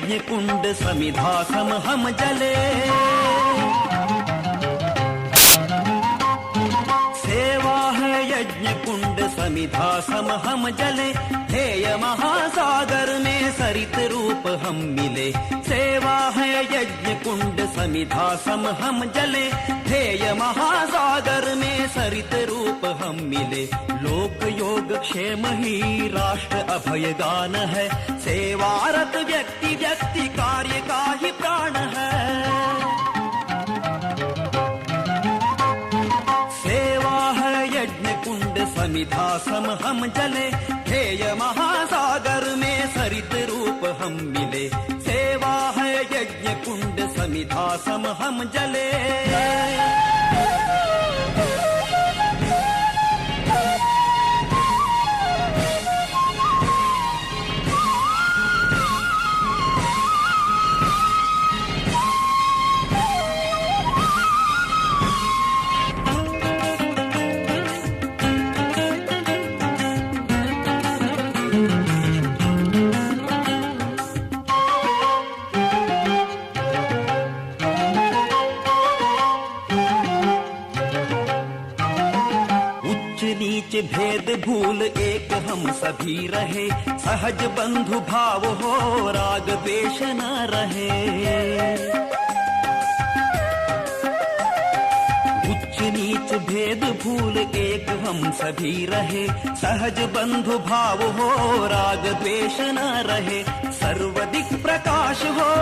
यज्ञ कुंड समिधा सम हम जले। सेवा है यज्ञ कुंड समिधा सम हम जले, ध्येय महासागर में सरित रूप हम मिले। सेवा है यज्ञ कुंड समिधा सम हम जले, ध्येय महासागर में सरित रूप हम मिले। लोक योग क्षेम ही राष्ट्र अभय गान है, सेवारत व्यक्ति व्यक्ति कार्य का ही प्राण है। सेवा है यज्ञ कुंड समिधा सम हम जले, ध्येय महासागर में सरित रूप हम मिले। सेवा है यज्ञ कुंड समिधा सम हम जले। नीच भेद भूल एक हम सभी रहे, सहज बंधु भाव हो राग द्वेष न रहे। उच्च नीच भेद भूल एक हम सभी रहे, सहज बंधु भाव हो राग द्वेष न रहे। सर्वदिक प्रकाश हो,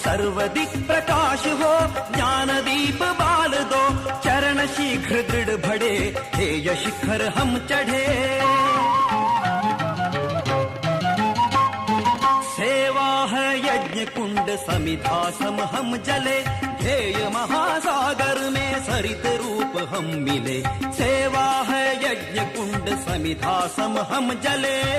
सर्वदिक प्रकाश हो, ज्ञान दीप बाल दो, चरण शीघ्र दृढ़ बढ़े, ध्येय शिखर हम चढ़े। सेवा है यज्ञ कुंड समिधा सम हम जले, ध्येय महासागर में सरित रूप हम मिले। सेवा है यज्ञ कुंड समिधा सम हम जले।